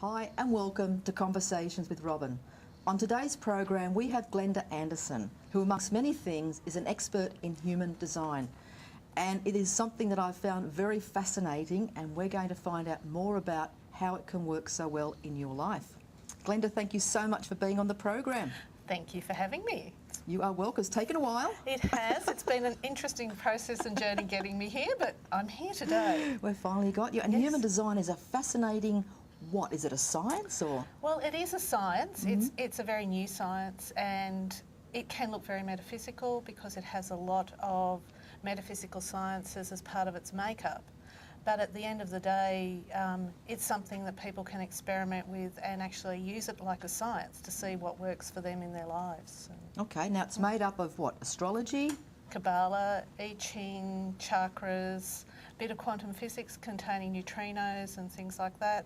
Hi and welcome to Conversations with Robyn. On today's program we have Glenda Anderson, who amongst many things is an expert in human design. And it is something that I've found very fascinating, and we're going to find out more about how it can work so well in your life. Glenda, thank you so much for being on the program. Thank you for having me. You are welcome. It's taken a while. It has. It's been an interesting process and journey getting me here, but I'm here today. We've finally got you. And Yes. human design is a fascinating, what, is it a science or? Well, it is a science. It's a very new science, and it can look very metaphysical because it has a lot of metaphysical sciences as part of its makeup. But at the end of the day, it's something that people can experiment with and actually use it like a science to see what works for them in their lives. Okay, now it's made up of what, astrology? Kabbalah, I-ching, chakras, a bit of quantum physics containing neutrinos and things like that.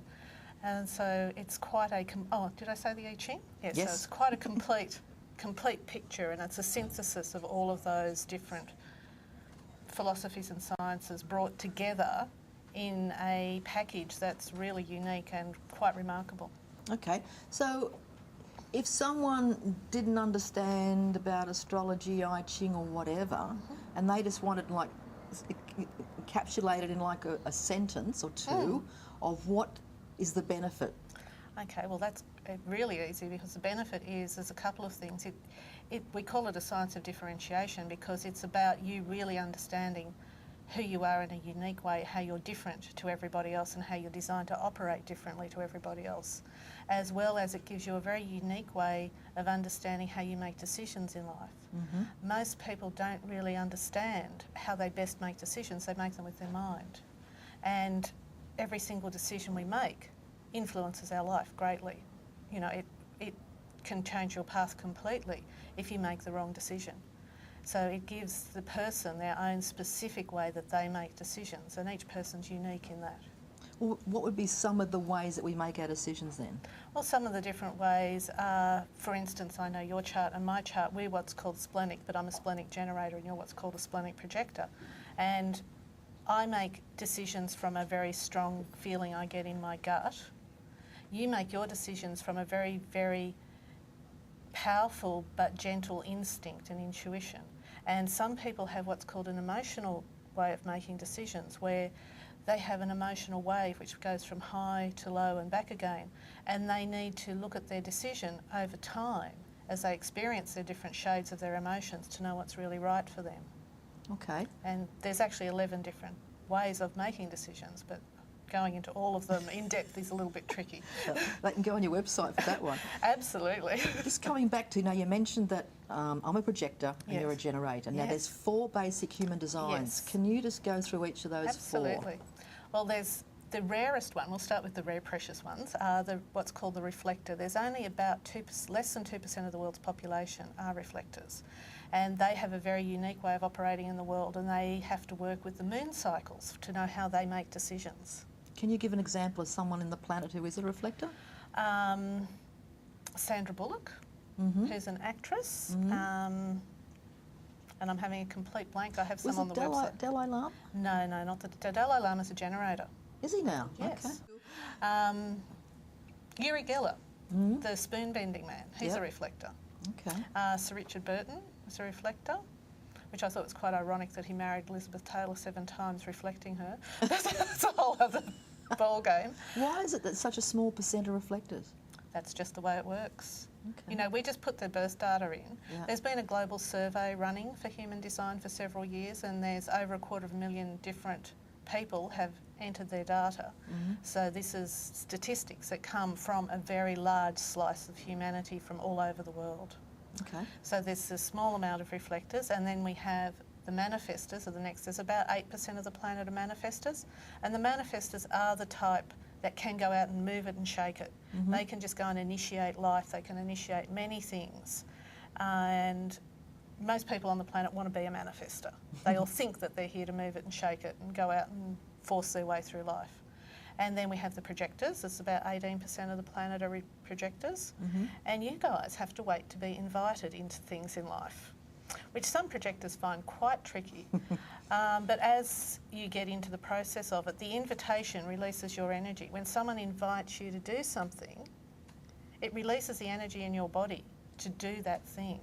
And so it's quite a, did I say the I-ching? Yes. Yes. So it's quite a complete picture, and it's a synthesis of all of those different philosophies and sciences brought together in a package that's really unique and quite remarkable. Okay, so if someone didn't understand about astrology, I-ching or whatever, and they just wanted like encapsulated in like a sentence or two of what is the benefit. Okay, well that's really easy because the benefit is there's a couple of things. We call it a science of differentiation because it's about you really understanding who you are in a unique way, how you're different to everybody else and how you're designed to operate differently to everybody else, as well as it gives you a very unique way of understanding how you make decisions in life. Most people don't really understand how they best make decisions. They make them with their mind. And every single decision we make influences our life greatly. You know, it can change your path completely if you make the wrong decision. So it gives the person their own specific way that they make decisions, and each person's unique in that. Well, what would be some of the ways that we make our decisions then? Well, some of the different ways are, for instance, I know your chart and my chart, we're what's called splenic, but I'm a splenic generator and you're what's called a splenic projector. And I make decisions from a very strong feeling I get in my gut. You make your decisions from a very, very powerful but gentle instinct and intuition. And some people have what's called an emotional way of making decisions, where they have an emotional wave which goes from high to low and back again, and they need to look at their decision over time as they experience their different shades of their emotions to know what's really right for them. Okay. And there's actually 11 different ways of making decisions, but going into all of them in depth is a little bit tricky. They can go on your website for that one. Absolutely. Just coming back to, now you mentioned that I'm a projector and you're a Yes. generator. Now Yes. there's 4 basic human designs. Yes. Can you just go through each of those 4? Absolutely. Well, there's the rarest one. We'll start with the rare precious ones. What's called the reflector. There's only about less than 2% of the world's population are reflectors, and they have a very unique way of operating in the world, and they have to work with the moon cycles to know how they make decisions. Can you give an example of someone in the planet who is a reflector? Sandra Bullock, who's an actress, and I'm having a complete blank. I have some Was on it the website. Dalai Lama? No, not the Dalai Lama's a generator. Is he now? Yes. Okay. Uri Geller, the spoon bending man, he's a reflector. Okay. Sir Richard Burton is a reflector, which I thought was quite ironic that he married Elizabeth Taylor 7 times, reflecting her. That's a whole other ball game. Why is it that such a small percent are reflectors? That's just the way it works. Okay. You know, we just put their birth data in. Yeah. There's been a global survey running for human design for several years, and there's over 250,000 different people have entered their data. So this is statistics that come from a very large slice of humanity from all over the world. Okay. So there's a small amount of reflectors, and then we have the manifestors are the next. There's about 8% of the planet are manifestors, and the manifestors are the type that can go out and move it and shake it. They can just go and initiate life. They can initiate many things, and most people on the planet want to be a manifestor. They all think that they're here to move it and shake it and go out and force their way through life. And then we have the projectors. It's about 18% of the planet are projectors. And you guys have to wait to be invited into things in life. which some projectors find quite tricky. But as you get into the process of it, the invitation releases your energy. When someone invites you to do something, it releases the energy in your body to do that thing,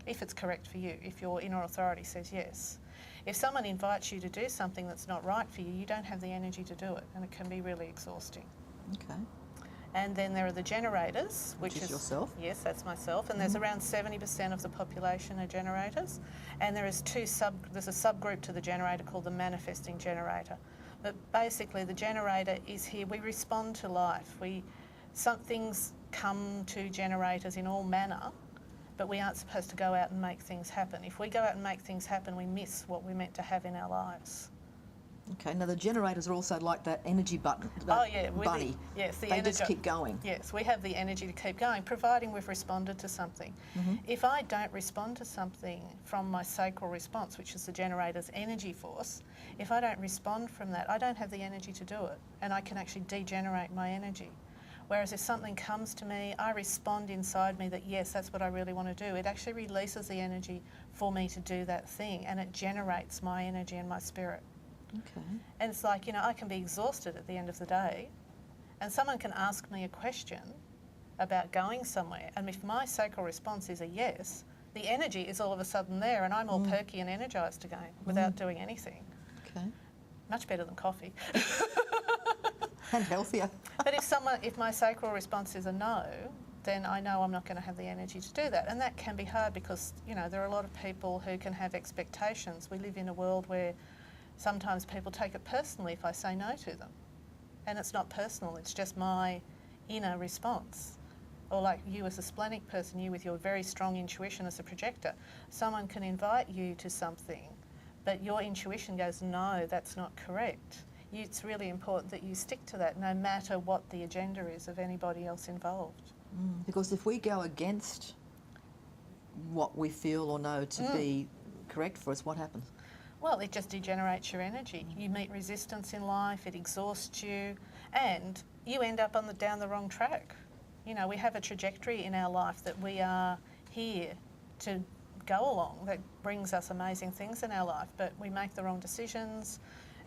if it's correct for you, if your inner authority says yes. If someone invites you to do something that's not right for you, you don't have the energy to do it, and it can be really exhausting. Okay. And then there are the generators, which is yourself. Yes, that's myself. And there's around 70% of the population are generators. And there's a subgroup to the generator called the Manifesting Generator. But basically, the generator is here. We respond to life. Some things come to generators in all manner, but we aren't supposed to go out and make things happen. If we go out and make things happen, we miss what we're meant to have in our lives. Okay, now the generators are also like that energy button, bunny. Yes, they just keep going. Yes, we have the energy to keep going, providing we've responded to something. If I don't respond to something from my sacral response, which is the generator's energy force, if I don't respond from that, I don't have the energy to do it, and I can actually degenerate my energy. Whereas if something comes to me, I respond inside me that, yes, that's what I really want to do. It actually releases the energy for me to do that thing, and it generates my energy and my spirit. Okay. And it's like, I can be exhausted at the end of the day, and someone can ask me a question about going somewhere, and if my sacral response is a yes, the energy is all of a sudden there, and I'm all perky and energised again without doing anything. Okay. Much better than coffee. And healthier. But if my sacral response is a no, then I know I'm not going to have the energy to do that. And that can be hard because, there are a lot of people who can have expectations. We live in a world where sometimes people take it personally if I say no to them. And it's not personal, it's just my inner response. Or like you as a splenic person, you with your very strong intuition as a projector, someone can invite you to something, but your intuition goes, no, that's not correct. It's really important that you stick to that no matter what the agenda is of anybody else involved. Because if we go against what we feel or know to be correct for us, what happens? Well, it just degenerates your energy. You meet resistance in life, it exhausts you, and you end up down the wrong track. We have a trajectory in our life that we are here to go along that brings us amazing things in our life, but we make the wrong decisions,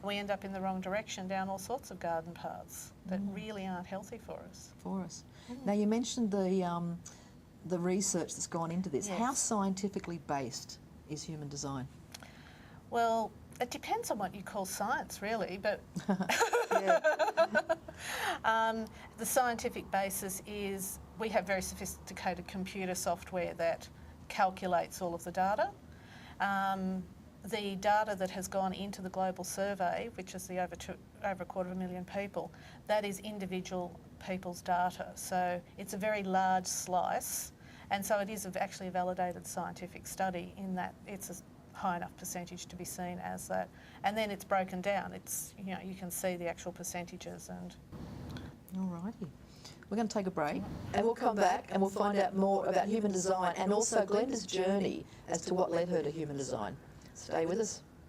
we end up in the wrong direction down all sorts of garden paths that really aren't healthy for us. Now, you mentioned the research that's gone into this. Yes. How scientifically based is human design? Well, it depends on what you call science, really, but the scientific basis is we have very sophisticated computer software that calculates all of the data. The data that has gone into the global survey, which is the over 250,000 people, that is individual people's data. So it's a very large slice, and so it is actually a validated scientific study in that it's a high enough percentage to be seen as that. And then it's broken down. It's, you can see the actual percentages. And Alrighty. We're going to take a break and we'll come back and we'll find out more about human design and also Glenda's journey as to what led her to human design. Stay with us.